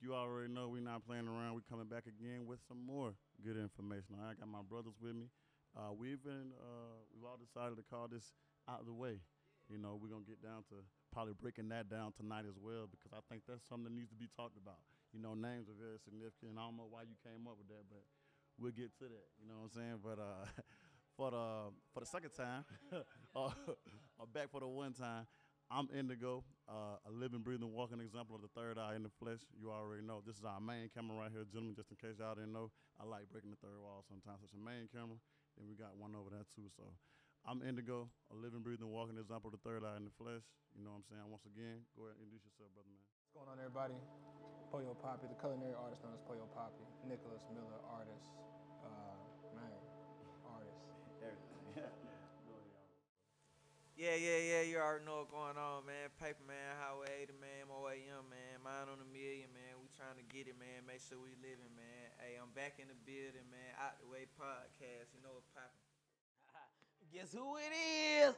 week, you already know we not playing around. We coming back again with some more good information. All right, I got my brothers with me. We've all decided to call this out of the way. You know, we're gonna get down to probably breaking that down tonight as well because I think that's something that needs to be talked about. You know, names are very significant. I don't know why you came up with that, but we'll get to that. You know what I'm saying? But for the second time, or back for the one time, I'm Indigo, a living, breathing, walking example of the third eye in the flesh. You already know. This is our main camera right here, gentlemen, just in case y'all didn't know. I like breaking the third wall sometimes. It's a main camera. Then we got one over there, too. So I'm Indigo, a living, breathing, walking example of the third eye in the flesh. You know what I'm saying? Once again, go ahead and introduce yourself, brother, man. What's going on, everybody? Pollo Poppy, the culinary artist known as Pollo Poppy. Nicholas Miller, artist. Man, artist. Everything. Yeah. You already know what's going on, man. Paper, man. Highway 80, man. My way young, man. Mine on a million, man. We trying to get it, man. Make sure we living, man. Hey, I'm back in the building, man. Out the way podcast. You know what's popping. Guess who it is?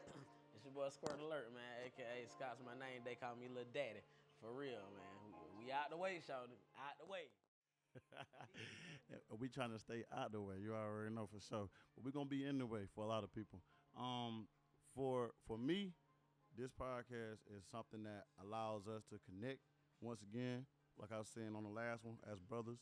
It's your boy Squirt Alert, man, a.k.a. Scott's my name. They call me Lil Daddy. For real, man. We out the way, shawty. Out the way. We trying to stay out the way. You already know for sure. But we're going to be in the way for a lot of people. For me, this podcast is something that allows us to connect once again, like I was saying on the last one, as brothers.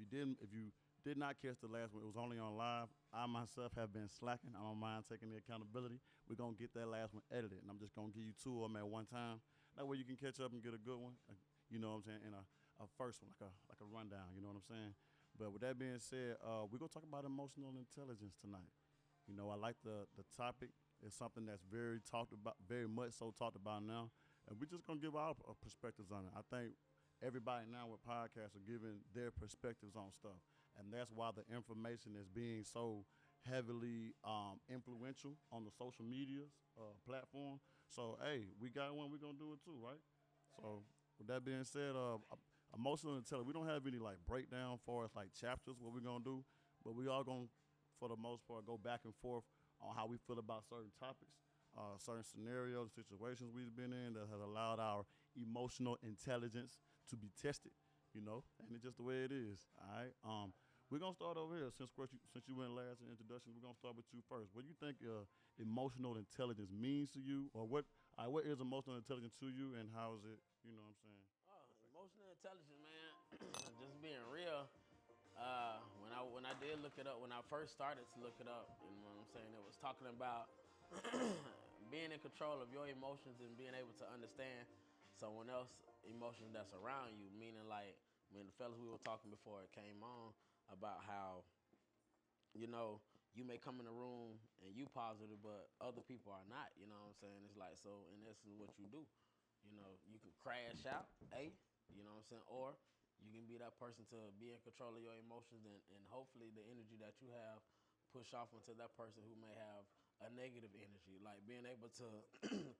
If you did not catch the last one, it was only on live. I myself have been slacking. I don't mind taking the accountability. We're gonna get that last one edited, and I'm just gonna give you two of them at one time. That way you can catch up and get a good one. You know what I'm saying? And a first one, like a rundown. You know what I'm saying? But with that being said, we're gonna talk about emotional intelligence tonight. You know, I like the topic. It's something that's very talked about, very much so talked about now, and we're just gonna give our perspectives on it. I think everybody now with podcasts are giving their perspectives on stuff, and that's why the information is being so heavily influential on the social medias platform. So, hey, we got one, we're gonna do it too, right? So, with that being said, emotional intelligence, we don't have any like breakdown for us like chapters what we're gonna do, but we are gonna, for the most part, go back and forth on how we feel about certain topics, certain scenarios, situations we've been in that has allowed our emotional intelligence to be tested, you know, and it's just the way it is, all right? We're going to start over here. Since you went last in introduction, we're going to start with you first. What do you think emotional intelligence means to you, or what is emotional intelligence to you, and how is it, you know what I'm saying? Emotional intelligence, man. Just being real. When I did look it up, when I first started to look it up, you know what I'm saying, it was talking about being in control of your emotions and being able to understand someone else's emotions that's around you. Meaning, like, when the fellas we were talking before it came on about how, you know, you may come in a room and you positive, but other people are not. You know what I'm saying? It's like, so in essence, what you do, you know, you can crash out, you know what I'm saying, or you can be that person to be in control of your emotions and hopefully the energy that you have push off onto that person who may have a negative energy. Like being able to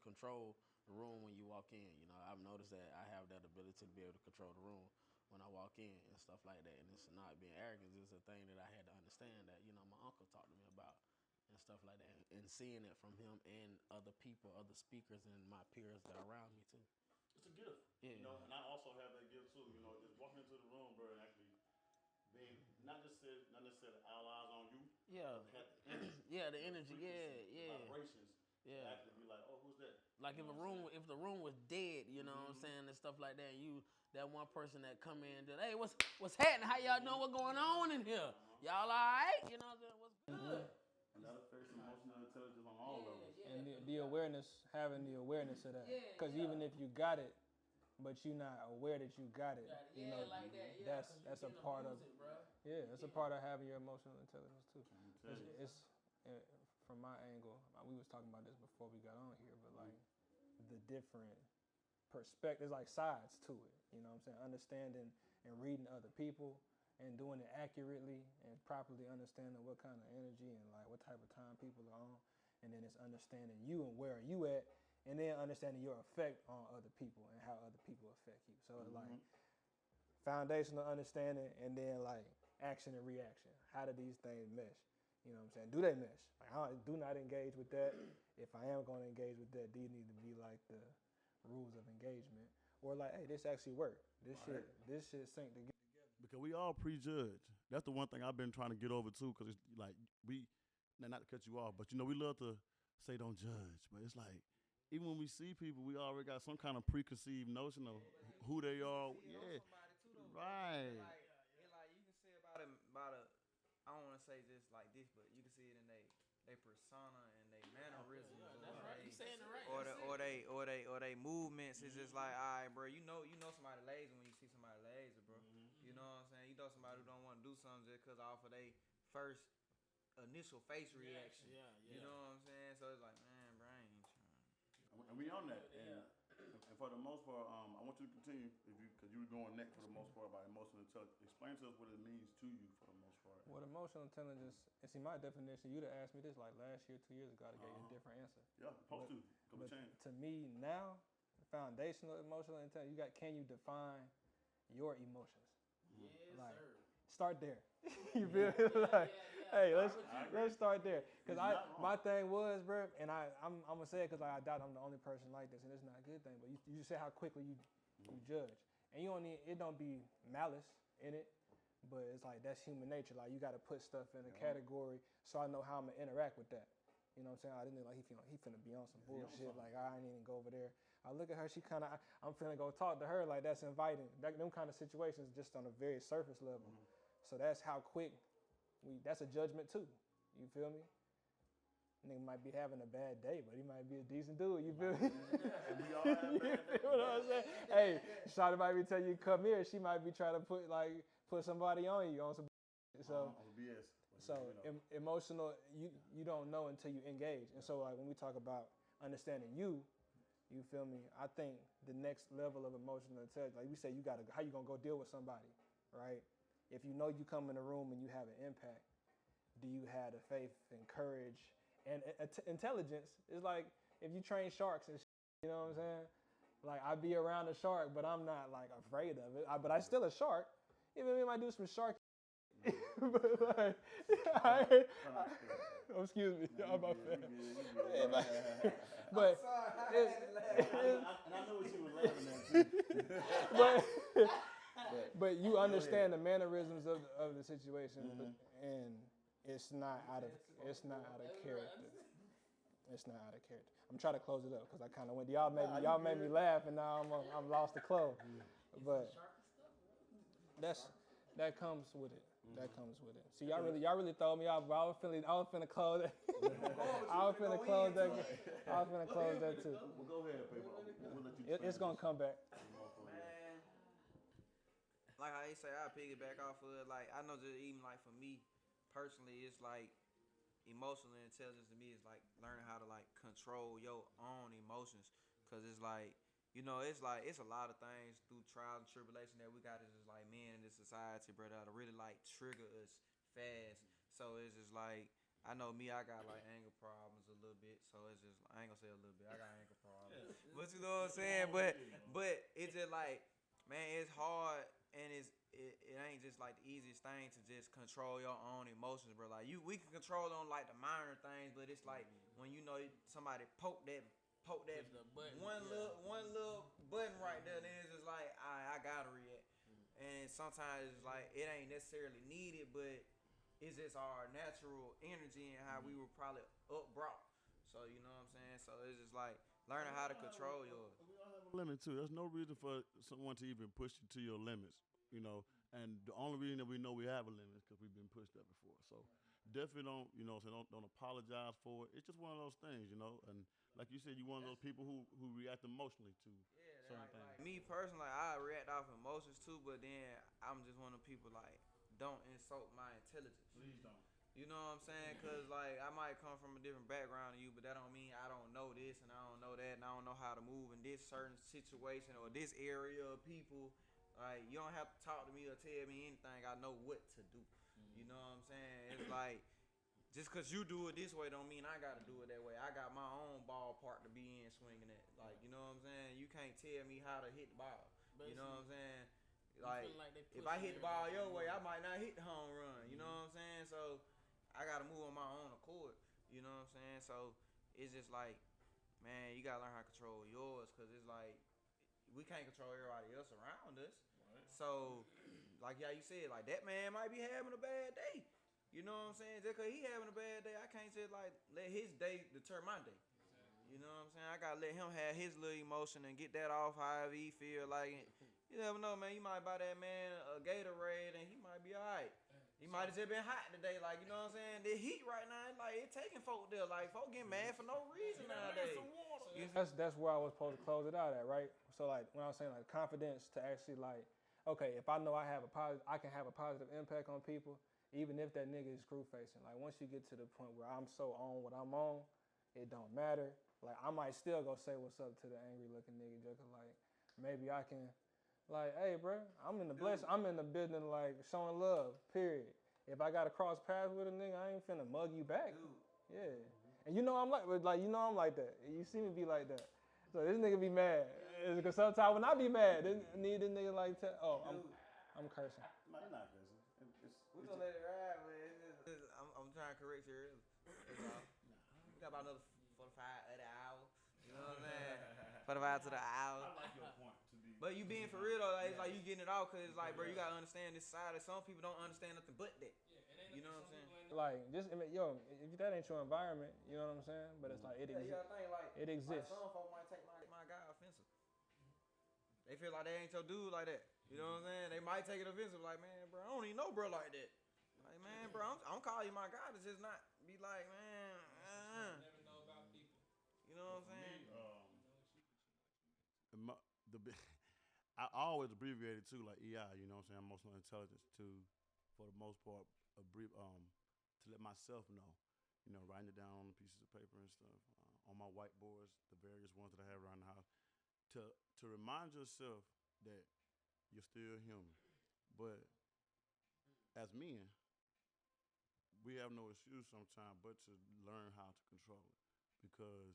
control the room when you walk in. You know, I've noticed that I have that ability to be able to control the room when I walk in and stuff like that. And it's not being arrogant. It's a thing that I had to understand that, you know, my uncle talked to me about and stuff like that. And seeing it from him and other people, other speakers and my peers that are around me too. It's a gift. Yeah. You know, and I also have that gift too. You know, just walking into the room, bro, and actually being not necessarily all eyes on you. Yeah. But have the energy. Yeah, the energy. Yeah. Vibrations. Yeah. To actually be like, oh, who's that? Like you if the room was dead, you know what I'm saying, and stuff like that, and you that one person that come in that, hey, what's happening? How y'all know what's going on in here? Y'all all right? You know what I'm saying? What's good? And that affects emotional intelligence on all levels. And the awareness, having the awareness of that. Because even if you got it, but you're not aware that you got it, you know, like that. Yeah, that's a part of it, bro. Yeah, that's a part of having your emotional intelligence too. It's from my angle, we was talking about this before we got on here, but like the different perspectives, like sides to it. You know what I'm saying? Understanding and reading other people and doing it accurately and properly understanding what kind of energy and like what type of time people are on. And then it's understanding you and where are you at, and then understanding your effect on other people and how other people affect you. So like foundational understanding and then like action and reaction. How do these things mesh? You know what I'm saying? Do they mesh? Like, I do not engage with that. If I am going to engage with that, these need to be like the rules of engagement. or like, hey, this actually worked. This shit synced together. Because we all prejudge. That's the one thing I've been trying to get over too. Because it's like not to cut you off, but we love to say don't judge, but it's like even when we see people, we already got some kind of preconceived notion of who they are. Yeah, right. Like you can say about a. I don't want to say just like this, but you can see it in they persona and they mannerisms, or they movements. It's just like, all right, bro. You know somebody lazy when you see somebody lazy, bro. Mm-hmm. You know what I'm saying? You know somebody who don't want to do something just because off of they first initial face reaction. Yeah. You know what I'm saying? So it's like, man, bro, I ain't trying. And we on that. And for the most part, I want you to continue because you were going next for the most part about emotional intelligence. Explain to us what it means to you for the most part. What emotional intelligence, and see my definition, you'd have asked me this like last year, 2 years ago, I gave you a different answer. Yeah, supposed to. But to me now, foundational emotional intelligence, can you define your emotions? Yes, like, sir. Start there. You feel me? Hey, let's start there. Because my thing was, bro, and I'm gonna say it because I doubt I'm the only person like this, and it's not a good thing. But you just say how quickly you judge, and it don't be malice in it, but it's like that's human nature. Like you got to put stuff in a category so I know how I'm gonna interact with that. You know what I'm saying? I didn't like he finna be on some bullshit. Like I ain't even go over there. I look at her. I'm finna go talk to her. Like that's inviting. Them kind of situations just on a very surface level. Mm-hmm. So that's how quick. That's a judgment too. You feel me? Nigga might be having a bad day, but he might be a decent dude. You feel me? And we all have bad days. You know what I'm saying? Hey, Shawty might be telling you come here. She might be trying to put somebody on you on some. So BS. So emotional, you don't know until you engage. And so like when we talk about understanding you feel me? I think the next level of emotional intelligence, like we say, how you gonna go deal with somebody, right? If you know you come in a room and you have an impact, do you have the faith and courage and intelligence? It's like if you train sharks and shit, you know what I'm saying? Like I be around a shark, but I'm not like afraid of it. But I still a shark. Even if I might do some shark. But like, excuse me, I'm my fan. But and I know what you were laughing at too. but you understand the mannerisms of the situation, and it's not out of character. It's not out of character. I'm trying to close it up because I kind of went. Y'all made me laugh, and now I'm lost the close. But that comes with it. That comes with it. See, y'all really throw me off. But I was finna close that. I was finna close that too. Well, go ahead, people. We'll let you it's gonna come back. Man, like how they say, I piggyback off of it. Like I know that even like for me personally, it's like emotional intelligence to me is like learning how to like control your own emotions. Cause it's like, it's a lot of things through trials and tribulation that we got as just like men in this society, bro, that'll really like trigger us fast. So it's just like, I know me, I got like anger problems a little bit. So it's just, I ain't gonna say a little bit, I got anger problems. But you know what I'm saying? But it's just like, man, it's hard and it ain't just like the easiest thing to just control your own emotions, bro. Like we can control on like the minor things, but it's like when somebody poke that one little button right there, then it's just like I gotta react. And sometimes it's like it ain't necessarily needed, but it's just our natural energy and how we were probably upbrought. So you know what I'm saying? So it's just like learning how to control yours. We all have a limit too. There's no reason for someone to even push you to your limits, And the only reason that we know we have a limit is because we've been pushed there before. So definitely don't apologize for it. It's just one of those things, And like you said, you're one of those people who react emotionally to certain things. Like me personally, I react off emotions too, but then I'm just one of the people like don't insult my intelligence. Please don't. You know what I'm saying? Cause like I might come from a different background than you, but that don't mean I don't know this and I don't know that and I don't know how to move in this certain situation or this area of people. Like you don't have to talk to me or tell me anything. I know what to do. You know what I'm saying? It's like just cause you do it this way don't mean I gotta do it that way. I got my own ballpark to be in swinging at. Like you know what I'm saying? You can't tell me how to hit the ball. You know what I'm saying? Like if I hit the ball your way, I might not hit the home run. You know what I'm saying? So I gotta move on my own accord. You know what I'm saying? So it's just like, man, you gotta learn how to control yours, cause it's like we can't control everybody else around us. Right. So, like you said, like that man might be having a bad day. You know what I'm saying? Just cause he having a bad day, I can't just like let his day deter my day. You know what I'm saying? I gotta let him have his little emotion and get that off however he feel like it. You never know, man. You might buy that man a Gatorade and he might be alright. He might have just been hot today, like, you know what I'm saying? The heat right now, like, it taking folk there. Like, folk get mad for no reason nowadays. That's where I was supposed to close it out at, right? So, like, when I was saying, like, confidence to actually, like, okay, if I know I can have a positive impact on people, even if that nigga is screw facing. Like, once you get to the point where I'm so on what I'm on, it don't matter. Like, I might still go say what's up to the angry looking nigga, just like, maybe I can. Like, hey, bro, I'm in the business, like, showing love, period. If I got to cross paths with a nigga, I ain't finna mug you back. Dude. Yeah. And you know I'm like that. You see me be like that. So this nigga be mad. Because sometimes when I be mad, this nigga like, I'm cursing. No, you're not cursing. We're gonna let it ride, man. I'm trying to correct you early. That's all. We got about another 45 other hours. You know what I'm saying? 45 to the hour. I like your point. But you being for real though, like, it's like you getting it out, cause it's like, bro, you gotta understand this side. Of some people don't understand nothing but that. You know what I'm saying? Like, just if that ain't your environment, you know what I'm saying? But it's like it exists. You gotta think like it exists. Like some folks might take my guy offensive. They feel like they ain't your dude like that. You know what I'm saying? They might take it offensive, like, man, bro, I don't even know bro like that. Like, man, bro, I'm calling you my guy to just not be like, man. Never know about people. You know what I'm saying? I always abbreviate it too, like EI, you know what I'm saying, emotional intelligence, to, for the most part, to let myself know, you know, writing it down on pieces of paper and stuff, on my whiteboards, the various ones that I have around the house, to remind yourself that you're still human. But as men, we have no excuse sometimes but to learn how to control it, because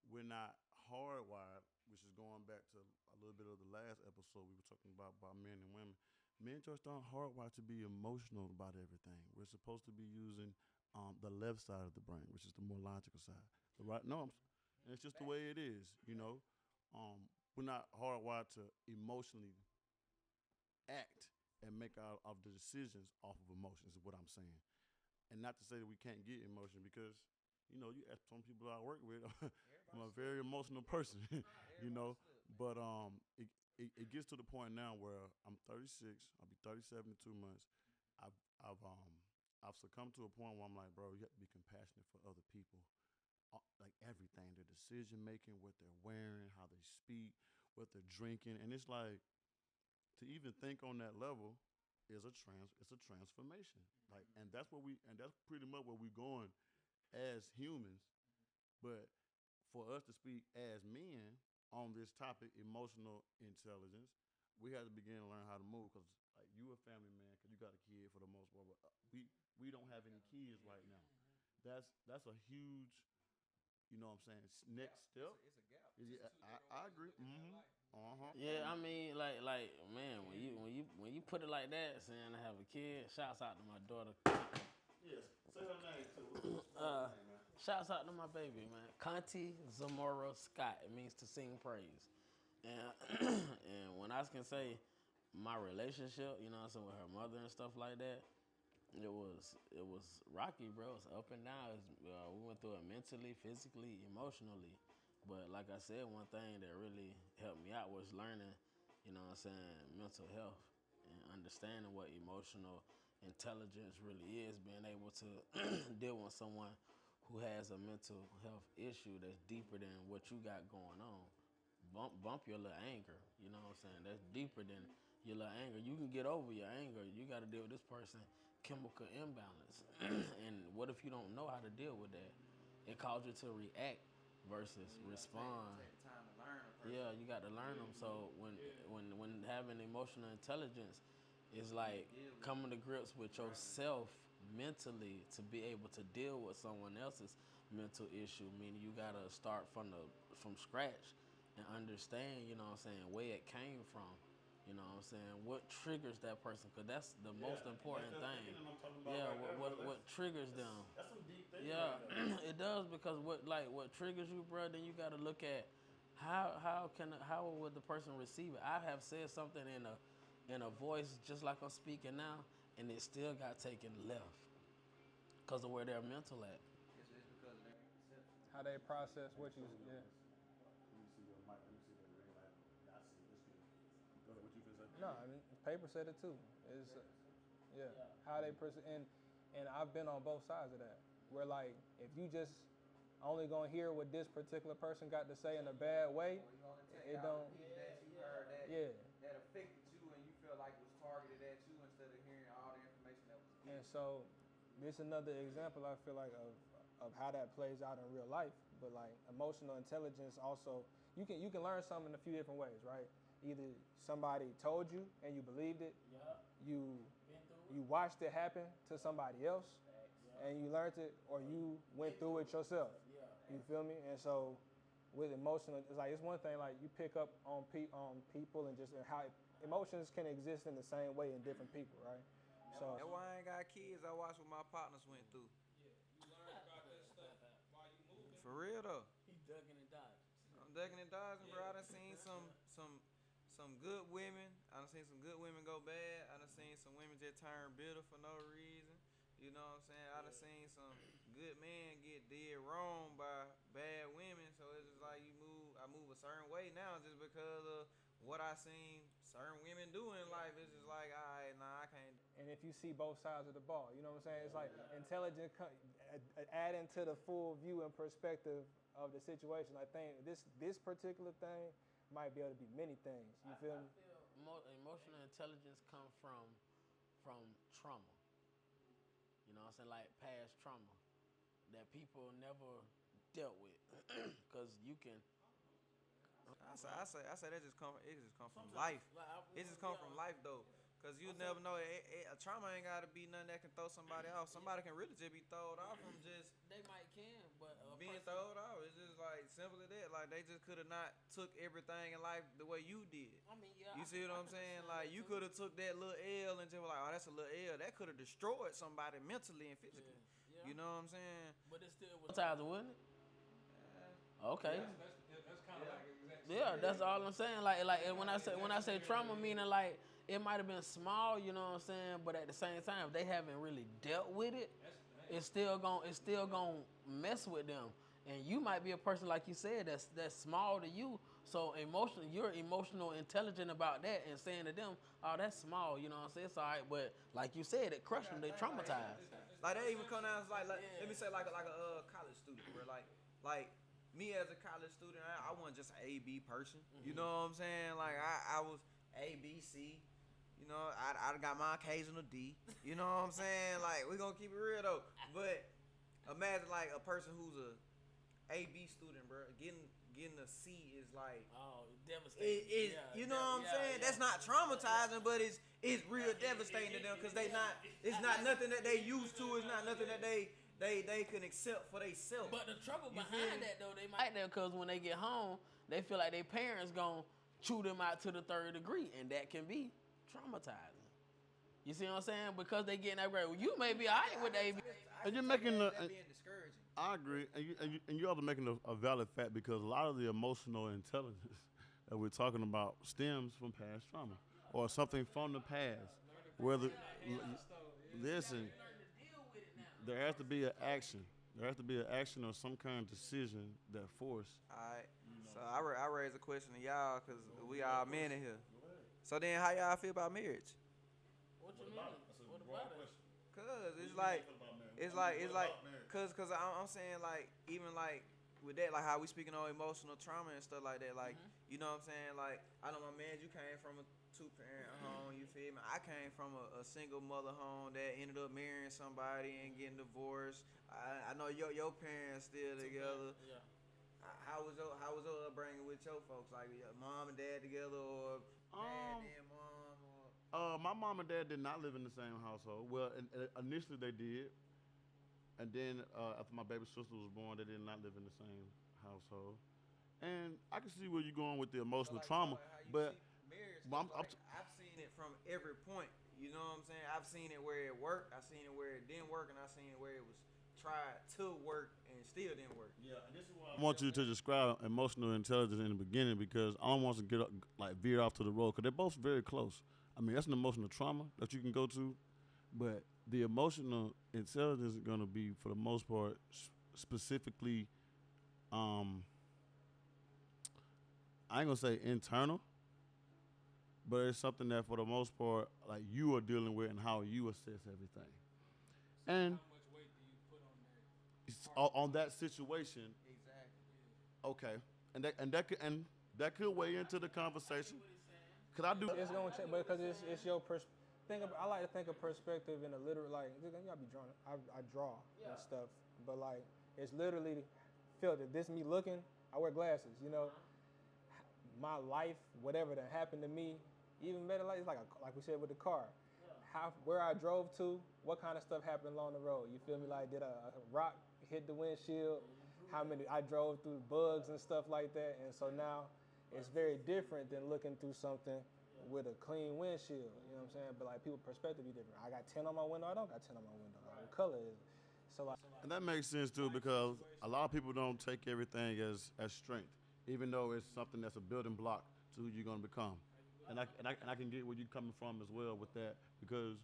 we're not hardwired, which is going back to a little bit of the last episode we were talking about men and women. Men just aren't hardwired to be emotional about everything. We're supposed to be using the left side of the brain, which is the more logical side. And it's just the way it is, you know. We're not hardwired to emotionally act and make out of the decisions off of emotions, is what I'm saying. And not to say that we can't get emotion, because, you know, you ask some people I work with, I'm a very emotional person, you know. But it gets to the point now where I'm 36, I'll be 37 in 2 months. I've succumbed to a point where I'm like, bro, you have to be compassionate for other people. Like everything, their decision making, what they're wearing, how they speak, what they're drinking. And it's like, to even think on that level is it's a transformation. Like, and that's pretty much where we're going as humans. But for us to speak as men on this topic, emotional intelligence, we have to begin to learn how to move. Because like, you a family man, because you got a kid for the most part, but we don't have any kids right now. That's a huge, you know what I'm saying, next step. It's a gap. I agree. Mm-hmm. Yeah, I mean, like, man, when you put it like that, saying I have a kid, shouts out to my daughter. Yes, say her name too. Shouts out to my baby, man. Conti Zamora Scott. It means to sing praise. And and when I can say my relationship, you know what I'm saying, with her mother and stuff like that, it was rocky, bro. It's up and down. We went through it mentally, physically, emotionally. But like I said, one thing that really helped me out was learning, you know what I'm saying, mental health and understanding what emotional intelligence really is, being able to deal with someone who has a mental health issue that's deeper than what you got going on. Bump your little anger, you know what I'm saying? That's deeper than your little anger. You can get over your anger. You got to deal with this person chemical imbalance. And what if you don't know how to deal with that? It causes you to react versus respond. Take time to learn them. Yeah, you got to learn them. So when having emotional intelligence is like coming to grips with yourself mentally to be able to deal with someone else's mental issue, meaning you got to start from scratch and understand, you know what I'm saying, where it came from. You know what I'm saying? What triggers that person? Because that's the most important thing. Yeah, what triggers them? That's some deep things. Yeah, it does, because what triggers you, bro, then you got to look at how would the person receive it? I have said something in a voice just like I'm speaking now, and it still got taken left because of where their mental at. It's because of their perception. How they process what you, yeah. Let me see your mic. Let me see that ring light. I see. It's good. Go ahead. What you finna say? No, I mean, paper said it too. It's, yeah, how they and I've been on both sides of that. Where like, if you just only gonna hear what this particular person got to say in a bad way, it don't. That you heard that, Yeah. that affected you and you feel like it was targeted at you instead of hearing all the information that was given. And so, this another example I feel like of how that plays out in real life. But like emotional intelligence also, you can learn something in a few different ways, right? Either somebody told you and you believed it, you watched it happen to somebody else, and you learned it, or you went through it yourself. You feel me? And so, with emotional, it's like it's one thing like you pick up on people and just how emotions can exist in the same way in different people, right? So That's why I ain't got kids. I watch what my partners went through. You learn about that stuff while you moving. For real though. He ducking and dodging. I'm ducking and dodging, bro. I done seen some good women. I done seen some good women go bad. I done seen some women just turn bitter for no reason. You know what I'm saying? I done seen some good men get did wrong by bad women. So it's just like I move a certain way now just because of what I seen certain women do in life. It's just like, all right, nah, I can't. and if you see both sides of the ball, you know what I'm saying? It's like intelligent adding to the full view and perspective of the situation. I think this particular thing might be able to be many things. You feel me? Emotional intelligence come from trauma. You know what I'm saying? Like past trauma that people never dealt with. Because you can. I say that just come from life. It just come from life though. Cause you never know. A trauma ain't gotta be nothing that can throw somebody off. Somebody can really just be thrown off from just They might can, but being thrown off. It's just like simple as that. Like they just could have not took everything in life the way you did. I mean, yeah. You see what I'm saying? Like you could have took that little L and just like, oh, that's a little L. That could have destroyed somebody mentally and physically. Yeah. You know what I'm saying? But it still was sometimes, wouldn't it? Okay. That's kind of like exactly. Yeah, that's all I'm saying. Like when I say trauma, meaning like it might have been small, you know what I'm saying, but at the same time, if they haven't really dealt with it, it's still gonna mess with them. And you might be a person like you said that's small to you. So you're emotional intelligent about that, and saying to them, oh, that's small, you know what I'm saying? It's all right, but like you said, it crushed them. They traumatized. Like they even come down like let me say like a college student, bro. Like me as a college student, I wasn't just an A-B person. You know what I'm saying? Like I was A-B-C. You know, I got my occasional D. You know what I'm saying? Like we gonna keep it real though. But imagine like a person who's a A-B student, bro. Getting a C is like Devastating. You know what I'm saying? That's not traumatizing, but it's real devastating to them because it's not nothing that they used to. It's not nothing that they can accept for themselves. But the trouble behind that though, they might because when they get home, they feel like their parents gonna chew them out to the third degree, and that can be traumatizing. You see what I'm saying? Because they getting that grade. Well, you may be alright with AB. And you're making that being discouraging. I agree, and you're also making a valid fact because a lot of the emotional intelligence that we're talking about stems from past trauma or something from the past. Whether listen, there has to be an action. There has to be an action or some kind of decision that force. All right. So I raise a question to y'all because we all men in here. So then, how y'all feel about marriage? What you mean? What about it? Cause cause I'm saying like even like with that like how we speaking on emotional trauma and stuff like that like you know what I'm saying like I know my man you came from a 2-parent home, you feel me? I came from a single mother home that ended up marrying somebody and getting divorced. I know your parents still together. Yeah. How was your upbringing with your folks? Like your mom and dad together or dad and mom or My mom and dad did not live in the same household. Well, initially they did, and then after my baby sister was born, they did not live in the same household. And I can see where you're going with the emotional trauma, but I've seen it from every point. You know what I'm saying? I've seen it where it worked. I've seen it where it didn't work, and I've seen it where it was tried to work and still didn't work. Yeah, and this is why I want you to describe emotional intelligence in the beginning because I don't want to get veer off to the road because they're both very close. I mean, that's an emotional trauma that you can go to, but the emotional intelligence is going to be, for the most part, specifically, I ain't gonna say internal, but it's something that, for the most part, like you are dealing with and how you assess everything. So And how much weight do you put on that? it's on that situation. Exactly. Okay, and that could weigh into the conversation. Cause I do. It's gonna change, because it's your I like to think of perspective in a literal, like, you gotta be drawn. I draw and stuff, but like it's literally filtered. This me looking. I wear glasses. You know, my life, whatever that happened to me, even better, like it's like we said with the car. Where I drove to, what kind of stuff happened along the road? You feel me? Like, did a rock hit the windshield? How many? I drove through bugs and stuff like that, and so now it's very different than looking through something with a clean windshield. You know what I'm saying? But like, people's perspective be different. I got 10 on my window. I don't got 10 on my window. What color is it? So like, And that makes sense too because a lot of people don't take everything as strength, even though it's something that's a building block to who you're gonna become. And I can get where you're coming from as well with that because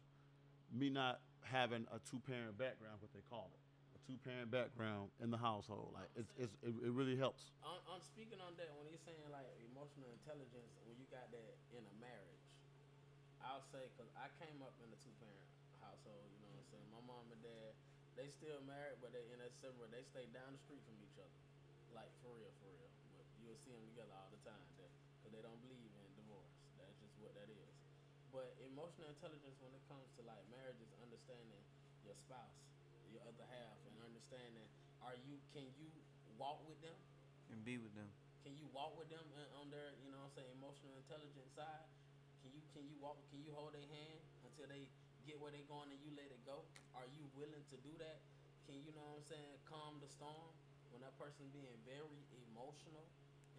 me not having a two-parent background, what they call it, a two-parent background in the household, like it really helps. I'm speaking on that when you're saying like emotional intelligence when you got that in a marriage. I'll say because I came up in a two-parent household. You know what I'm saying? My mom and dad, they still married, but they in a separate. They stay down the street from each other, like for real, for real. But you'll see them together all the time because they don't believe in divorce. That's just what that is. But emotional intelligence when it comes to like marriage is understanding your spouse, your other half, and understanding can you walk with them? And be with them. Can you walk with them on their, you know what I'm saying, emotional intelligence side? Can you walk, can you hold their hand until they get where they're going and you let it go? Are you willing to do that? Can you know what I'm saying, calm the storm when that person being very emotional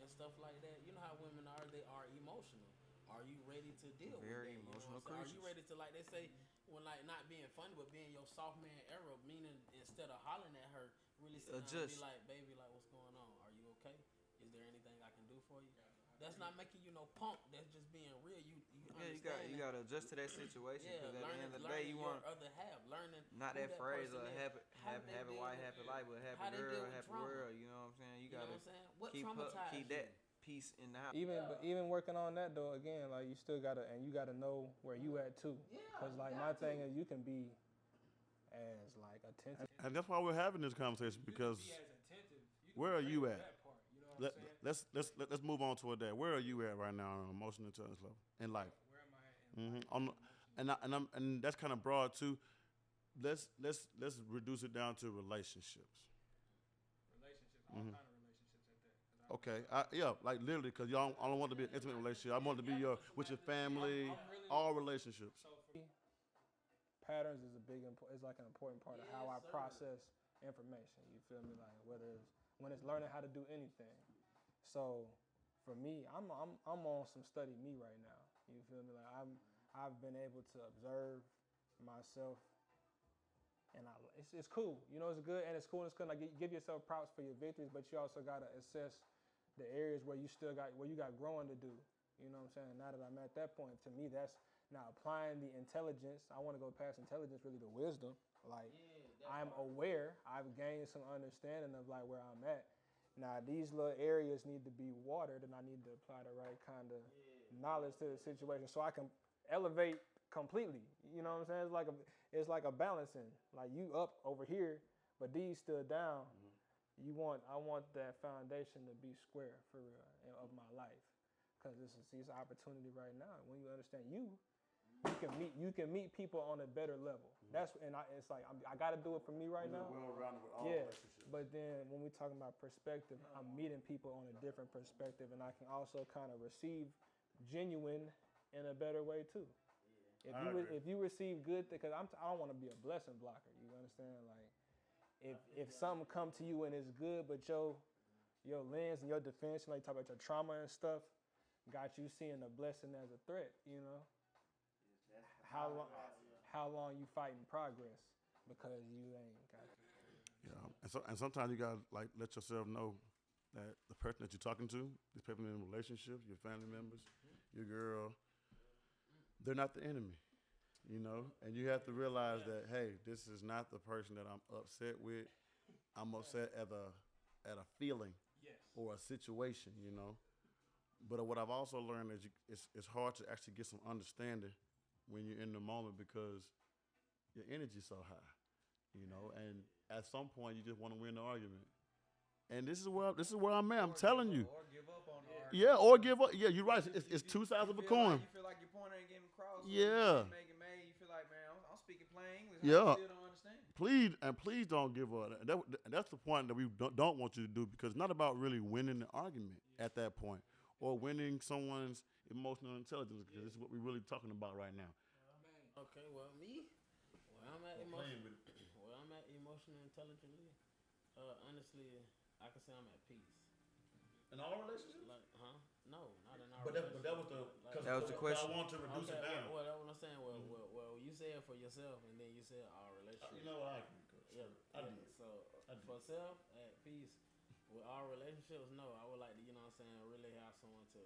and stuff like that? You know how women are, they are emotional. Are you ready to deal Very with that? emotional You know what I'm saying? Are you creatures. ready to, like they say, when like not being funny but being your soft man era, meaning instead of hollering at her, really sit down and be like, baby, like what's going on? Are you okay? Is there anything I can do for you? That's not making you no punk. That's just being real. You You got to adjust to that situation because at the end of the day you want other half learning not that that phrase person of is, happy wife, happy life, but how happy they deal girl, with happy trauma. world. You know what I'm saying? You know got what I'm saying? What to traumatized keep that peace in the house. even working on that though, again, like you still gotta, and you gotta know where you at too. Cause like my thing is, you can be as like attentive. And that's why we're having this conversation because Be as attentive. You can where are be you great at? that part, you know what I'm saying? Let's move on toward that. Where are you at right now on an emotional intelligence level in life? Where am I at in life? And that's kind of broad too. Let's reduce it down to relationships. Relationships, all kind of relationships at that. 'Cause Okay, yeah, like literally, because I don't want to be an intimate relationship. I want it to be with your family, all relationships. So for Patterns is is like an important part of how I process information. You feel me? Like when it's learning how to do anything. So for me, I'm on some study me right now. You feel me? Like I've been able to observe myself, and it's cool. You know, it's good and it's cool. And it's good. Like give yourself props for your victories, but you also gotta assess the areas where you got growing to do. You know what I'm saying? Now that I'm at that point, to me, that's now applying the intelligence. I want to go past intelligence really to wisdom. Like I'm aware. I've gained some understanding of like where I'm at. Now these little areas need to be watered, and I need to apply the right kind of knowledge to the situation so I can elevate completely. You know what I'm saying? It's like a balancing. Like you up over here, but these still down. I want that foundation to be square for real of my life, because it's an opportunity right now. When you understand you can meet people on a better level. It's like I got to do it for me right now. Well-rounded with all Yeah, relationships. but then when we're talking about perspective, I'm meeting people on a different perspective, and I can also kind of receive genuine in a better way too. If you receive good, because I don't want to be a blessing blocker. You understand? Like if something come to you and it's good, but your lens and your defense, like talk about your trauma and stuff, got you seeing the blessing as a threat. You know, how long you fighting progress because you ain't got. Yeah, and sometimes you gotta like let yourself know that the person that you're talking to, these people in relationships, your family members, your girl, they're not the enemy, you know. And you have to realize that hey, this is not the person that I'm upset with. I'm upset at a feeling Yes. or a situation, you know. But what I've also learned is it's hard to actually get some understanding when you're in the moment because your energy's so high, you know. And at some point, you just want to win the argument. And this is where I'm at. I'm telling you. Or give up on the argument. Yeah, or give up. Yeah, you're right. It's two sides of a coin. You feel like your point ain't getting across. Yeah. You make it made. You feel like, man, I'm speaking plain English. Yeah. I still don't understand. Please don't give up. And that's the point that we don't want you to do because it's not about really winning the argument at that point or winning someone's emotional intelligence because this is what we're really talking about right now. Okay, well, me, where I'm at emotionally intelligently, honestly, I can say I'm at peace. In all relationships? Like, huh? No, not in our But that was That was the question. I want to reduce it down. Well, that's what I'm saying. Well, you say it for yourself, and then you say our relationships. You know what I agree, Coach. Yeah, I yeah. do. So for self, at peace with our relationships, no, I would like to, you know what I'm saying, really have someone to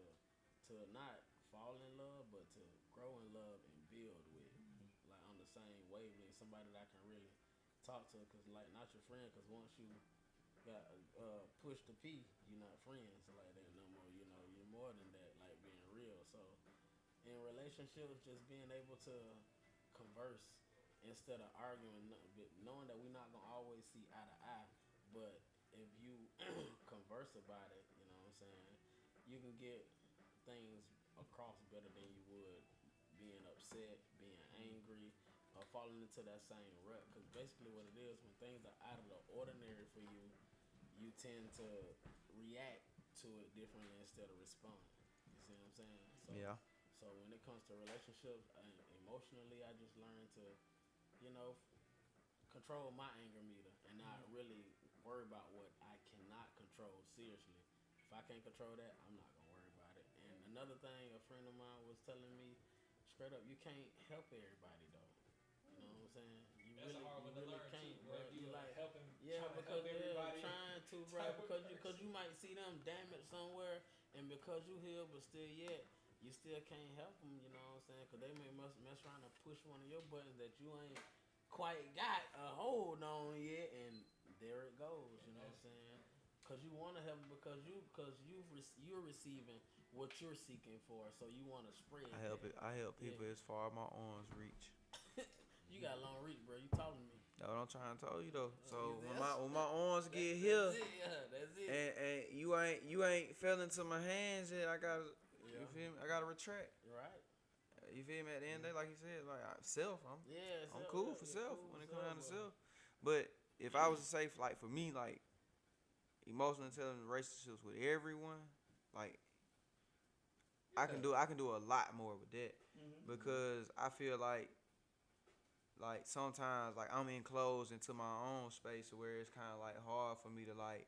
not fall in love, but to grow in love and build with, like on the same wavelength. Somebody that I can really talk to, cause like not your friend, cause once you got pushed to P, you're not friends like that no more. You know, you're more than that, like being real. So in relationships, just being able to converse instead of arguing, knowing that we're not gonna always see eye to eye, but if you converse about it, you know what I'm saying, you can get things across better than you would being upset, being angry, or falling into that same rut. Because basically what it is, when things are out of the ordinary for you, you tend to react to it differently instead of respond. You see what I'm saying? So, Yeah. So when it comes to relationships, emotionally, I just learned to, you know, control my anger meter and not really worry about what I cannot control seriously. If I can't control that, I'm not gonna worry about it. And another thing, a friend of mine was telling me straight up, you can't help everybody though. You know what I'm saying? That's a hard one to learn can't, too, bro. bro. You like helping, because everybody. trying to, bro. Because you might see them damaged somewhere, and because you heal, but still yet you still can't help them. You know what I'm saying? Because they may mess around and push one of your buttons that you ain't quite got a hold on yet, and there it goes. You know what I'm saying? Because you want to help them because you're receiving what you're seeking for, so you want to spread. I help people as far as my arms reach. You got a long reach, bro. You talking to me? That's what I'm trying to tell you though. So when my arms get here, that's it. and you ain't feeling to my hands yet, I gotta you feel me? I gotta retract. Right. You feel me? At the end of the day, like you said, like self, I'm cool for self when it comes down to self. But if I was to say like for me, like emotional intelligence relationships with everyone, like I can do a lot more with that because I feel like sometimes like I'm enclosed into my own space where it's kind of like hard for me to like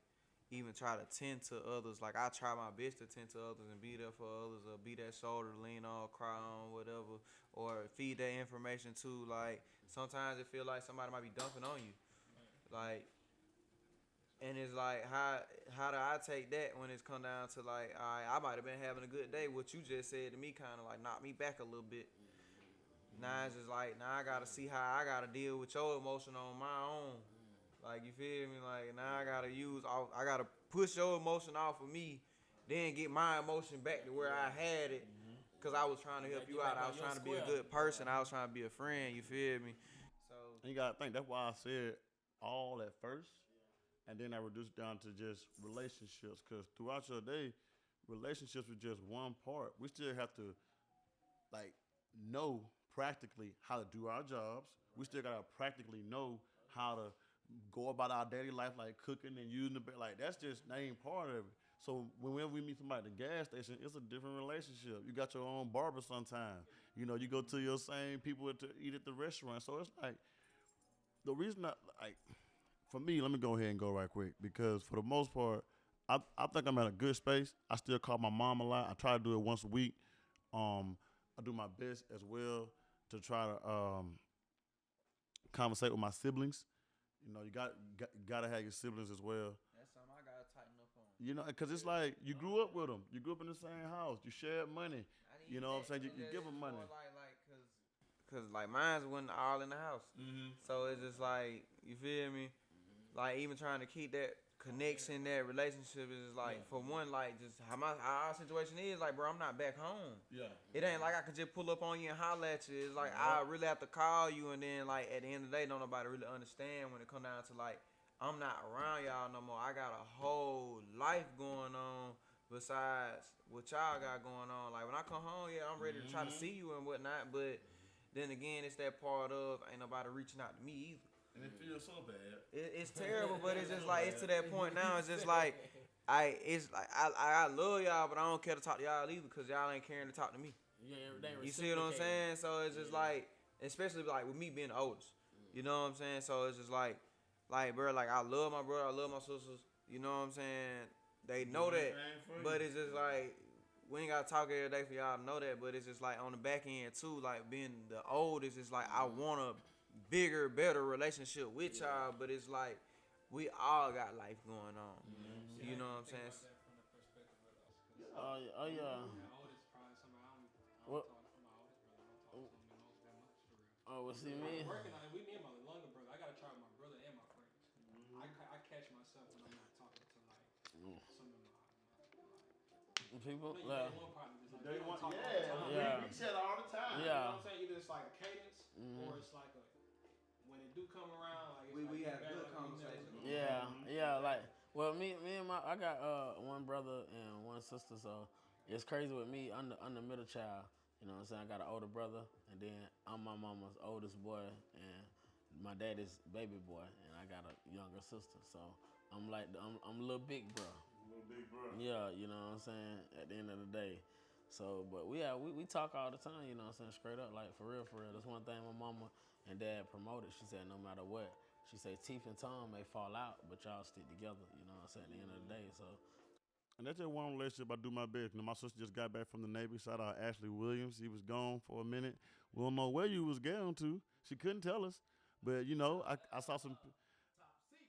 even try to tend to others. Like I try my best to tend to others and be there for others or be that shoulder to lean on, cry on, whatever, or feed that information to. Like sometimes it feel like somebody might be dumping on you, like, and it's like how do I take that when it's come down to like I might have been having a good day. What you just said to me kind of like knocked me back a little bit. Now it's just like, now I gotta see how I gotta deal with your emotion on my own. Like, you feel me? Like, now I gotta push your emotion off of me, then get my emotion back to where I had it. Cause I was trying to help you out. I was trying to be a good person. I was trying to be a friend. You feel me? So And you gotta think that's why I said all at first, and then I reduced it down to just relationships. Cause throughout your day, relationships are just one part. We still have to like know practically how to do our jobs. We still gotta practically know how to go about our daily life, like cooking and using the like. That's just ain't part of it. So whenever we meet somebody at the gas station, it's a different relationship. You got your own barber sometimes. You know, you go to your same people to eat at the restaurant. So it's like the reason for me, let me go ahead and go right quick because for the most part, I think I'm at a good space. I still call my mom a lot. I try to do it once a week. I do my best as well to try to conversate with my siblings You know, you gotta have your siblings as well. That's something I gotta tighten up on. You know, because it's like you grew up with them. You grew up in the same house. You shared money. You know what I'm saying? You give them money. Cause like mine wasn't all in the house. So it's just like, you feel me? Like even trying to keep that connection, that relationship is like, for one, like just how our situation is, like, bro, I'm not back home. Yeah. It ain't like I could just pull up on you and holler at you. It's like I really have to call you, and then like at the end of the day, don't nobody really understand when it come down to like I'm not around y'all no more. I got a whole life going on besides what y'all got going on. Like when I come home, yeah, I'm ready to try to see you and whatnot, but then again, it's that part of ain't nobody reaching out to me either. And it feels so bad. It's terrible, but it's just like, it's to that point now. It's just like I love y'all, but I don't care to talk to y'all either because y'all ain't caring to talk to me. Yeah, you see what I'm saying? So it's just like, especially like with me being the oldest, you know what I'm saying? So it's just like bro, like I love my brother, I love my sisters. You know what I'm saying? They know that, but it's just like, we ain't gotta talk every day for y'all to know that. But it's just like on the back end too, like being the oldest, it's like I want a bigger, better relationship with y'all. But it's like we all got life going on. You know what I'm saying? Oh yeah. My oldest probably somebody I don't What? talk to my oldest brother. I don't talk to him that much for real. Oh, well, see me. Working on it. Me and my younger brother. I gotta try with my brother and my friends. I catch myself when I'm not talking to like some of my People. you know, one partner just like, They we don't want, talk all the time. Yeah. we said all the time. You know Yeah. what I'm saying? Either it's like a cadence or it's like a, when it do come around, like it's We like have good conversations. Yeah, like, well, me and I got one brother and one sister, so it's crazy with me. I'm the middle child. You know what I'm saying? I got an older brother, and then I'm my mama's oldest boy, and my daddy's baby boy, and I got a younger sister. So I'm like I'm a little big bro. Little big brother. Yeah, you know what I'm saying? At the end of the day. So, but we talk all the time, you know what I'm saying? Straight up, like for real. That's one thing my mama and dad promoted. She said no matter what, she said teeth and tongue may fall out, but y'all stick together, you know what I'm saying? At the end of the day, so. And that's just one relationship I do my best. You know, my sister just got back from the Navy. Shout out Ashley Williams. He was gone for a minute. We don't know where you was going to. She couldn't tell us. But, you know, I saw some.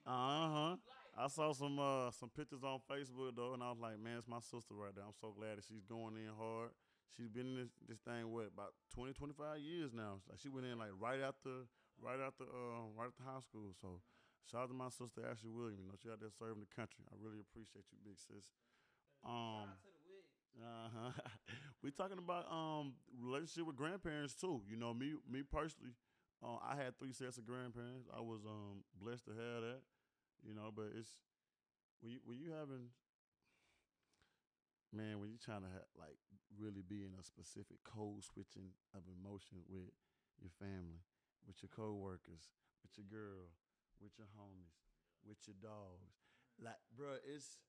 I saw some pictures on Facebook, though, and I was like, man, it's my sister right there. I'm so glad that she's going in hard. She's been in this thing, about 20, 25 years now. Like she went in like right after high school. So shout out to my sister Ashley Williams. You know, she out there serving the country. I really appreciate you, big sis. We talking about relationship with grandparents too. You know, me personally, I had 3 sets of grandparents. I was blessed to have that. You know, but it's when you having, man, when you trying to like really be in a specific code switching of emotion with your family, with your coworkers, with your girl, with your homies, with your dogs. Like, bro, it's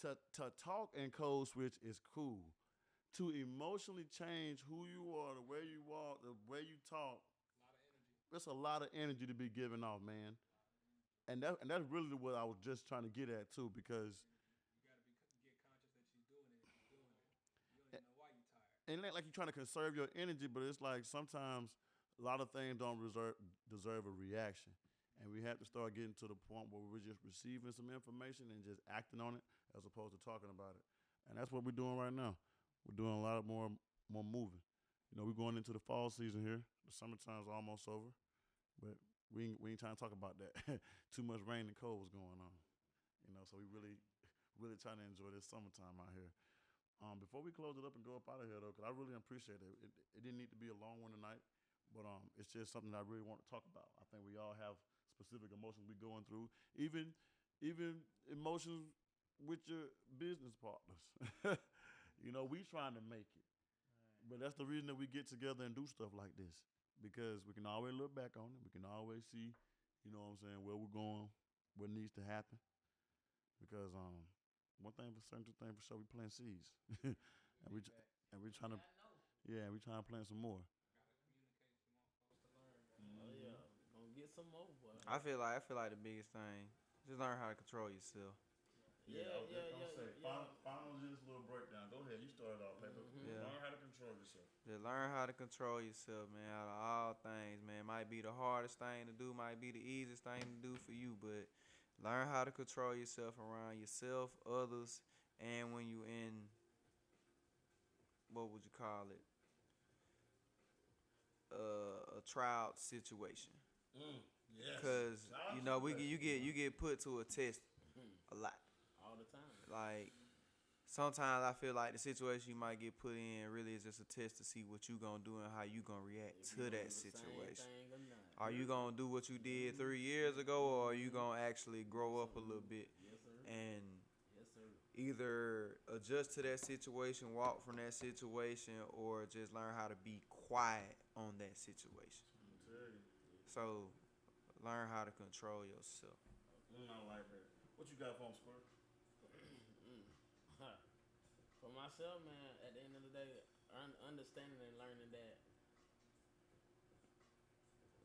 to talk and code switch is cool. To emotionally change who you are, the way you walk, the way you talk, it's a lot of energy to be given off, man. And that's really what I was just trying to get at too, because You gotta get conscious that you're doing it. You don't even know why you're tired. and it ain't like you're trying to conserve your energy, but it's like sometimes a lot of things don't deserve a reaction. And we have to start getting to the point where we're just receiving some information and just acting on it as opposed to talking about it. And that's what we're doing right now. We're doing a lot more moving. You know, we're going into the fall season here. The summertime's almost over, but we ain't trying to talk about that. Too much rain and cold was going on. You know, so we really trying to enjoy this summertime out here. Before we close it up and go up out of here, though, because I really appreciate it. It didn't need to be a long one tonight, but it's just something that I really want to talk about. I think we all have specific emotions we're going through, even emotions with your business partners. You know, we trying to make it, but that's the reason that we get together and do stuff like this, because we can always look back on it. We can always see, you know what I'm saying, where we're going, what needs to happen. Because one thing for certain, two things for sure, we planting seeds, and we trying to, we trying to plant some more. Oh yeah, gonna get some more, boy. I feel like the biggest thing, just learn how to control yourself. Final just a little breakdown. Go ahead, you started off, paper. Learn how to control yourself. Just learn how to control yourself, man, out of all things, man. Might be the hardest thing to do, might be the easiest thing to do for you, but learn how to control yourself around yourself, others, and when you in, what would you call it, a trial situation. Yes. Cause you get put to a test a lot. All the time. Like sometimes I feel like the situation you might get put in really is just a test to see what you gonna do and how you gonna react to that situation. Are you gonna do what you did 3 years ago, or are you gonna actually grow up a little bit and either adjust to that situation, walk from that situation, or just learn how to be quiet on that situation? So learn how to control yourself. I like that. What you got for him, Squirt? For myself, man, at the end of the day, understanding and learning that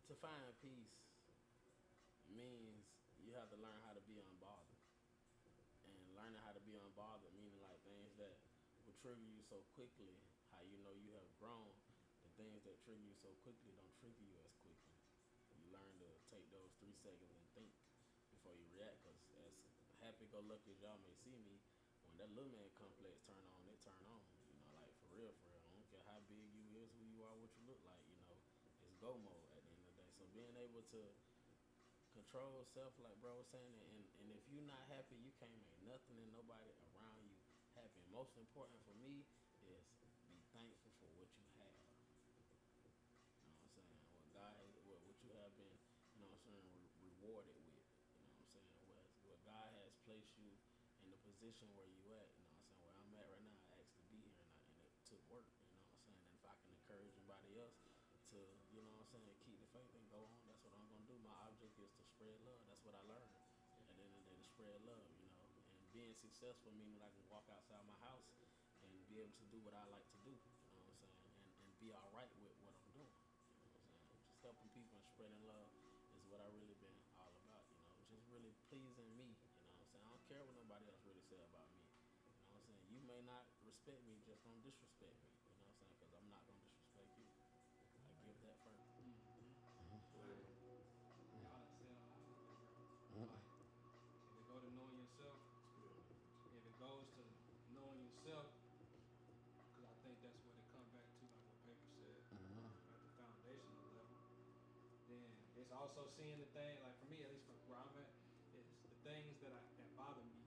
to find peace means you have to learn how to be unbothered. And learning how to be unbothered meaning like things that will trigger you so quickly, how you know you have grown. The things that trigger you so quickly don't trigger you as quickly. You learn to take those 3 seconds and think before you react, because as happy-go-lucky as y'all may see me, when that little man complex turn on, it turn on. You know, like for real, for real. I don't care how big you is, who you are, what you look like, you know, it's go mode at the end of the day. So being able to control self, like bro was saying, and if you're not happy, you can't make nothing and nobody around you happy. And most important for me is be thankful for what you have. You know what I'm saying? What God has, what you have been, you know what I'm saying, rewarded with. You know what I'm saying? Where God has placed you in the position where you at. You know what I'm saying? Where I'm at right now, I asked to be here, and it took work. You know what I'm saying? And if I can encourage anybody else to, you know what I'm saying, keep the faith and go on, that's what I'm gonna do. My object is to spread love. That's what I learned. At the end of the day, to spread love, you know. And being successful means that I can walk outside my house and be able to do what I like to do. You know what I'm saying? And be all right with what I'm doing. You know what I'm saying? Just helping people and spreading love is what I really been all about. You know, just really pleasing me. You know what I'm saying? I don't care what nobody else really say about me. You know what I'm saying? You may not respect me, just don't disrespect me. You know what I'm saying? Because I'm not gonna disrespect you. I give that first. Yeah, I done said all that, bro. Like, if it go to knowing yourself, if it goes to knowing yourself, because I think that's what it comes back to, like what Paper said, at the foundational level. Then it's also seeing the thing, like for me, at least for where I'm at, is the things that bother me.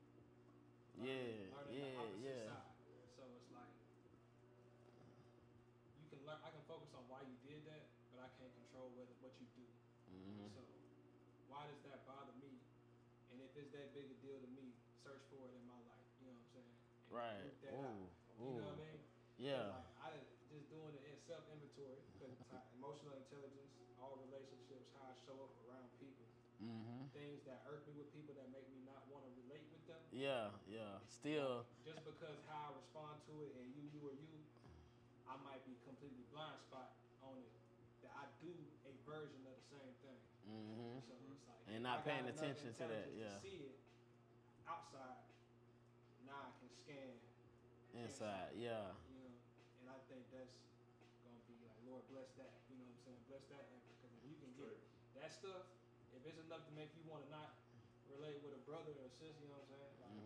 Learning the opposite side. So it's like you can learn. I can focus on why you did that, but I can't control what you do. So why does that bother me? And if it's that big a deal to me, search for it in my life. You know what I'm saying? And Right. work that out. You know what I mean? Yeah. Like I just doing the self inventory, because emotional intelligence, all relationships, how I show up around people, things that irk me with people that make me not want to relate with them. Yeah. Still. Just because how I respond to it and you or you, I might be completely blind spot on it. That I do a version of the same thing. So it's like, And not paying attention to that. To see it outside, now I can scan inside. Yeah. You know, and I think that's gonna be like, Lord bless that. You know what I'm saying? Bless that effort, because if you can get that stuff, if it's enough to make you want to not relate with a brother or a sister, you know what I'm saying? Like,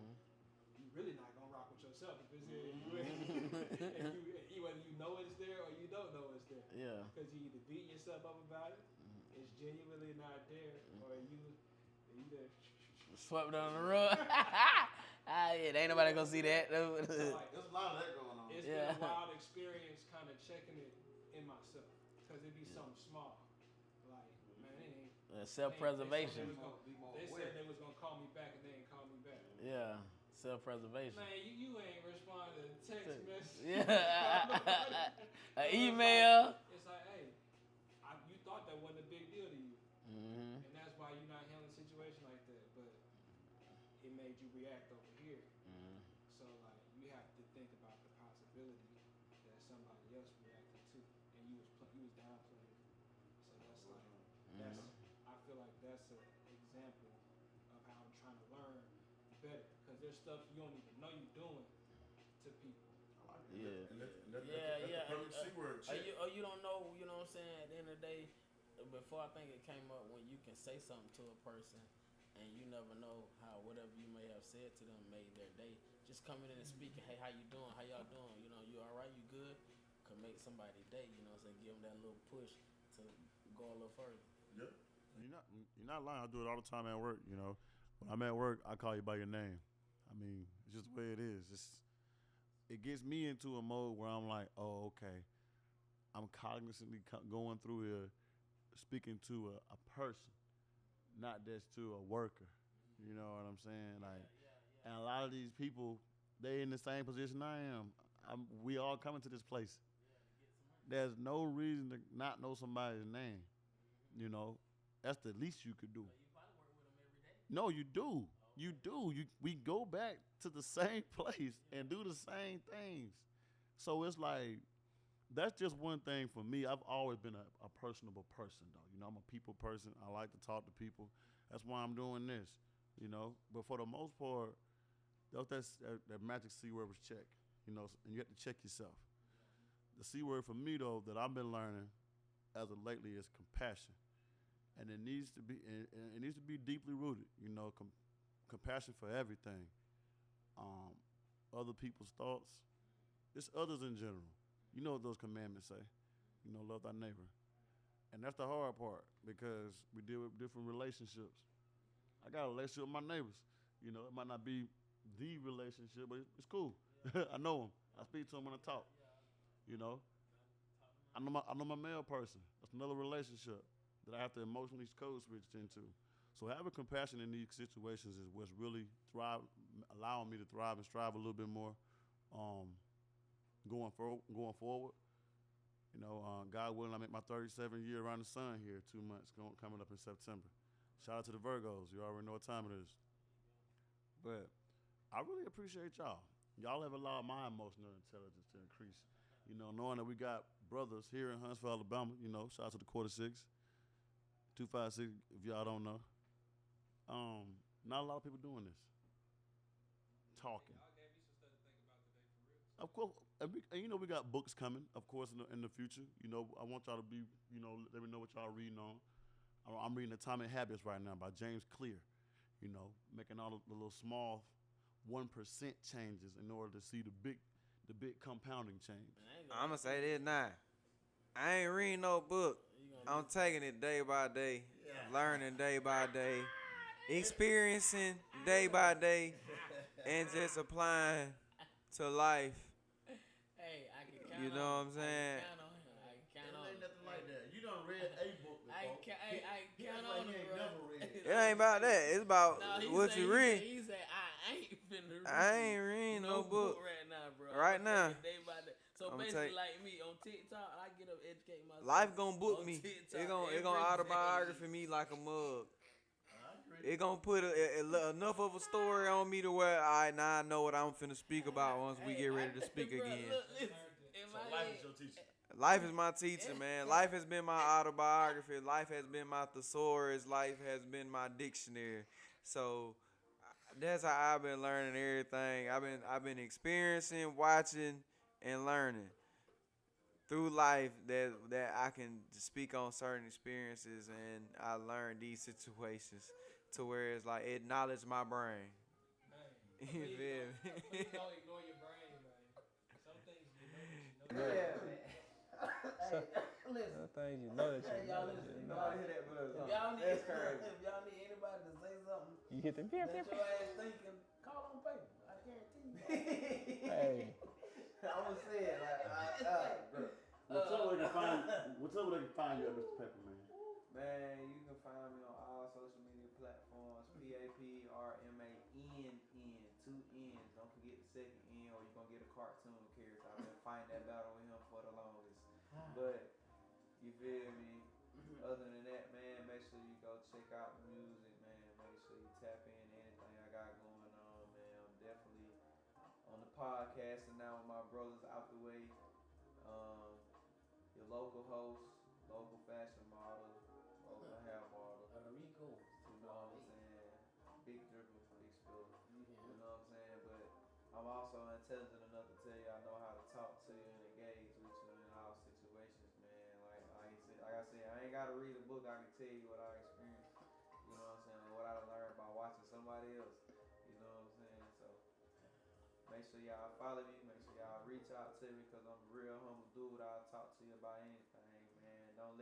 you really not gonna rock with yourself if it's whether you know it's there or you don't know it's there. Yeah. Because you either beat yourself up about it, it's genuinely not there, or you either swept down the rug. Yeah, ain't nobody gonna see that. So like, There's a lot of that going on. It's been a wild experience, kind of checking it in myself, because it be something small. Like, man, it ain't. Self-preservation. They said they was gonna call me back, and they ain't call me back. Yeah, self-preservation. Man, you ain't responding to text message. Yeah. An email. It's like, hey, you thought that wasn't a big deal to you, and that's why you're not handling a situation like that. But it made you react over here. So like, you have to think about the possibility that somebody else reacted to, and you was downplaying. So that's like, I feel like that's an example of how I'm trying to learn better, because there's stuff you don't even know you're doing to people. Yeah. That's the perfect C word, saying? At the end of the day, before I think it came up when you can say something to a person and you never know how whatever you may have said to them made their day. Just coming in and speaking, hey, how you doing? How y'all doing? You know, you all right? You good? Could make somebody's day. You know, what I'm saying, give them that little push to go a little further. Yep. You're not lying. I do it all the time at work. You know, when I'm at work, I call you by your name. I mean, it's just the way it is. It gets me into a mode where I'm like, oh, okay. I'm cognizantly going through here, speaking to a person, not just to a worker. You know what I'm saying? Like, and a lot of these people, they in the same position I am. We all coming to this place. There's no reason to not know somebody's name. You know, that's the least you could do. So you probably work with them every day? No, you do. You do. We go back to the same place and do the same things. So it's like, that's just one thing for me. I've always been a personable person, though. You know, I'm a people person. I like to talk to people. That's why I'm doing this, you know. But for the most part, that magic C word was check, you know, and you have to check yourself. The C word for me, though, that I've been learning as of lately is compassion. And it needs to be deeply rooted, you know, compassion for everything. Other people's thoughts, it's others in general. You know what those commandments say, you know, love thy neighbor. And that's the hard part because we deal with different relationships. I got a relationship with my neighbors. You know, it might not be the relationship, but it's cool. I know them. I speak to them when I talk. You know, I know my male person. That's another relationship that I have to emotionally code switch into. So having compassion in these situations is what's really allowing me to thrive and strive a little bit more, going forward. You know, God willing, I make my 37th year around the sun here, 2 months coming up in September. Shout out to the Virgos. You already know what time it is. But I really appreciate y'all. Y'all have allowed my emotional intelligence to increase. You know, knowing that we got brothers here in Huntsville, Alabama. You know, shout out to the quarter six, 256. If y'all don't know, not a lot of people doing this. Talking. Y'all gave me some stuff to think about today for real. Of course, and you know we got books coming, of course, in the future. You know, I want y'all to be, you know, let me know what y'all reading on. I'm reading Atomic Habits right now by James Clear. You know, making all the little small 1% changes in order to see the big compounding change. I'm gonna say this now. I ain't reading no book. I'm taking it day by day, learning day by day, experiencing day by day, and just applying to life. Hey, I can count You know what I'm saying? I can count on him. Ain't nothing like that. You done read a book before. I can count on him, bro. Never read. It ain't about that. It's about what you read. He said, I ain't finna read. I ain't reading no book right now, bro. right now. Day by day. So I'ma basically, take- like me on TikTok, I get up, educate myself. Life gonna book on me. TikTok It every gonna day. autobiography me like a mug. It gonna put enough of a story on me to where now I know what I'm finna speak about once we get ready to speak Bro, again. Look, listen, in So my life head, is your teacher. Life is my teacher, man. Life has been my autobiography. Life has been my thesaurus. Life has been my dictionary. So that's how I've been learning everything. I've been experiencing, watching, and learning through life that I can speak on certain experiences, and I learned these situations to where it's like it acknowledge my brain. Man, You feel me? please don't ignore your brain, man. Some things you know that you know. Yeah. Listen. Some things you know that you Hey, know y'all that listen. you If know. y'all hear that buzz, If y'all need- that's crazy. If y'all need anybody to say something You hit the pew, that pew, your ass thinking, call on paper. I guarantee you. Hey. I was saying, bro. What's up where they can find you at Mr. Pepperman? Man, you can find me on all social media platforms. PAPRMANN, 2 N's. Don't forget the second N, or you're gonna get a cartoon character. I've been fighting that battle with him for the longest. But you feel me? Other than that, man, make sure you go check out the music, man. Make sure you tap in anything I got going on, man. I'm definitely on the podcasting now with my brothers out the way. Your local host, local fashion model, local hair model. Rico. You know what I'm saying? Big dripper, big spiller. You know what I'm saying? But I'm also intelligent enough to tell you I know how to talk to you and engage with you in all situations, man. Like I said, I ain't gotta read a book. I can tell you what I experienced. You know what I'm saying? Or what I learned by watching somebody else. You know what I'm saying? So make sure y'all follow me. Make sure y'all reach out to me because I'm a real humble dude. I'll talk to you about anything, man. Don't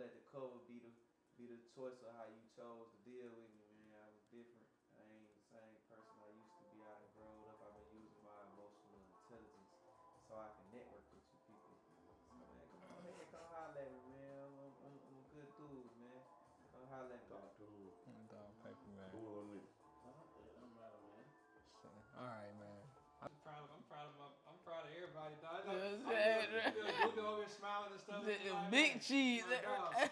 let the cover be the choice of how you chose to deal with me, man. I was different. I ain't the same person I used to be. I done growed up. I've been using my emotional intelligence so I can network with you people. So man, come on ahead, come holler at me, man. I'm a good dude, man. Come holler at me. Talk to him. Dog paper, man. Who on it? It don't matter, man. All right, man. I'm proud of everybody, dog. Yes, You go over here smiling and stuff. Like, big man, cheese. My dog. Yeah.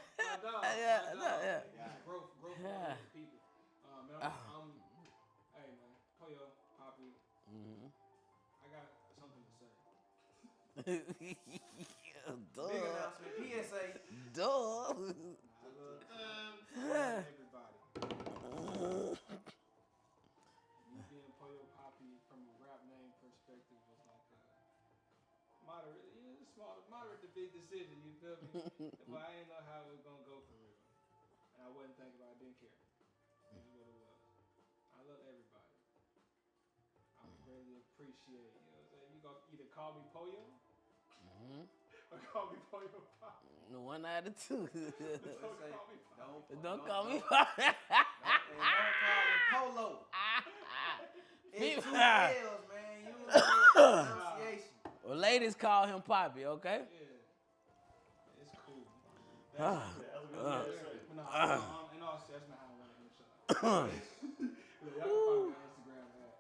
Growth Yeah. with people. Man, hey man, Poyo, Poppy. I got something to say. Duh. Big announcement, PSA. Duh. Everybody. Me being Poyo Poppy from a rap name perspective was like a moderate to big decision. You feel me? But I didn't know how it was gonna go for real, and I wasn't thinking about it. Didn't care. This is what it was. I love everybody. I greatly appreciate. You know what I'm saying? You gonna either call me Poyo or call me Poyo Poppy. One out of two. Don't Don't call me. Don't call him Polo. It's two L's, man. You don't know pronunciation. Well, ladies call him Poppy, okay? Yeah. It's cool. That's a good way to say it. In all seriousness, that's not how I want to end. Shut up. Look, y'all can follow me on Instagram at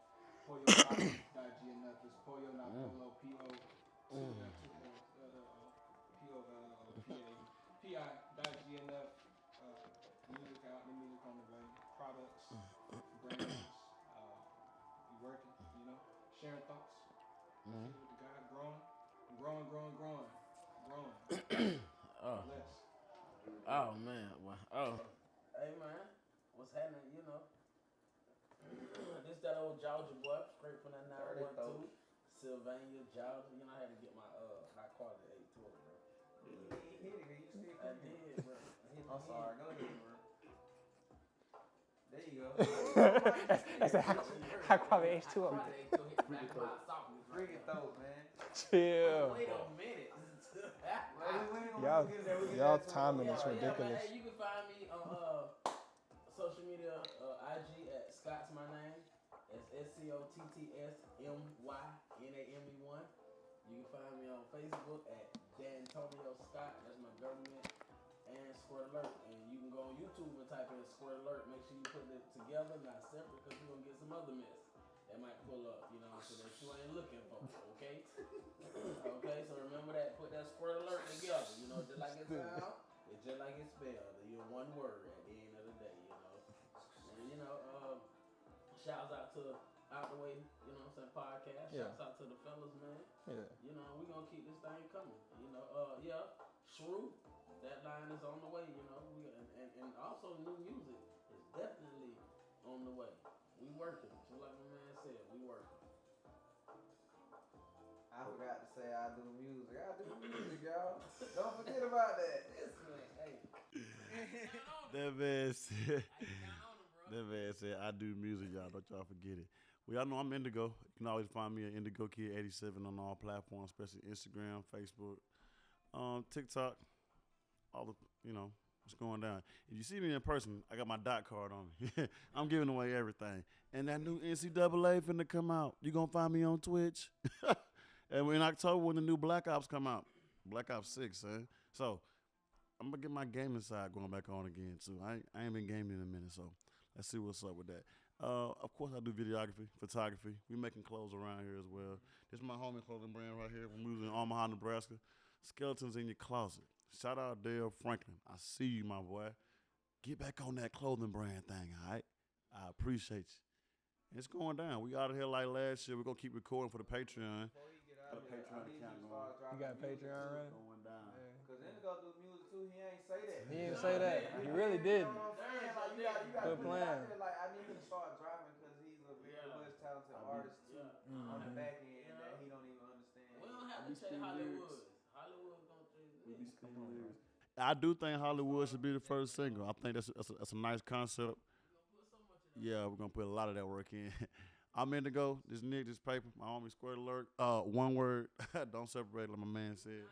poyopoppy.gnf. It's Poyo, not Polo. P.I.gnf. Music out, new music on the way. Products, brands. We working, you know, sharing thoughts. With the guy, growing. Oh. Less. Oh, man. Well, oh. Hey man, what's happening? You know, this that old Georgia boy, straight from that 912, Sylvania, Georgia. You know, I had to get my high quality 812, bro. You hit it, you still I can. did, bro. I'm sorry, go ahead, bro. There you go. That's a high quality H2 of Quality 812 hit the back of my socket. Bring it though, man. Chill. Wait a minute. Y'all timing is Yeah, ridiculous. hey, you can find me on social media, IG at Scott's my name. It's SCOTTSMYNAME1. You can find me on Facebook at D'Antonio Scott. That's my government and Squirt Alert. And you can go on YouTube and type in Squirt Alert. Make sure you put it together, not separate, because you're gonna get some other mess that might pull up. You know, so that you ain't looking for. Okay. Okay, so remember that. Put that Squirt Alert together. You know, just like it sounds, it's just like it's spelled. You're one word at the end of the day. You know, and you know, shouts out to Out the Way. You know what I'm saying? Podcast. Yeah. Shouts out to the fellas, man. Yeah. You know, we gonna keep this thing coming. You know, Shrew. That line is on the way. You know, and also new music is definitely on the way. We working, just like my man said. We working. I forgot to say I do music. I do music, y'all. Don't forget about that. This man, hey. That man said. That man said I do music, y'all. Don't y'all forget it. Well, y'all know I'm Indigo. You can always find me at Indigo Kid 87 on all platforms, especially Instagram, Facebook, TikTok, all the what's going down. If you see me in person, I got my dot card on me. I'm giving away everything. And that new NCAA finna come out. You gonna find me on Twitch. And in October when the new Black Ops come out, Black Ops 6, So I'm gonna get my gaming side going back on again too. I ain't been gaming in a minute, so let's see what's up with that. Of course I do videography, photography. We making clothes around here as well. This is my homie clothing brand right here. We're moving in Omaha, Nebraska. Skeletons in your closet. Shout out Dale Franklin. I see you, my boy. Get back on that clothing brand thing, all right? I appreciate you. It's going down. We out of here like last year. We're gonna keep recording for the Patreon. Before you get Got a out of here, Patreon I need you account to going. start You dropping got music Patreon too. already? Going down. Cause Indigo do music too. He ain't say that. He didn't say that. He really did. You know what I'm saying? Like, you gotta Good put it plan. out there. Like, I need him to start dropping because he's a very much talented artist too on the back end that he don't even understand. We don't have to say Hollywood. Hollywood gonna do We be this. spinning lyrics. I do think Hollywood should be the first single. I think that's a nice concept. Yeah, we're gonna put a lot of that work in. I'm Indigo. This Nick, this paper. My homie Squirt Alert. One word. Don't separate, like my man said.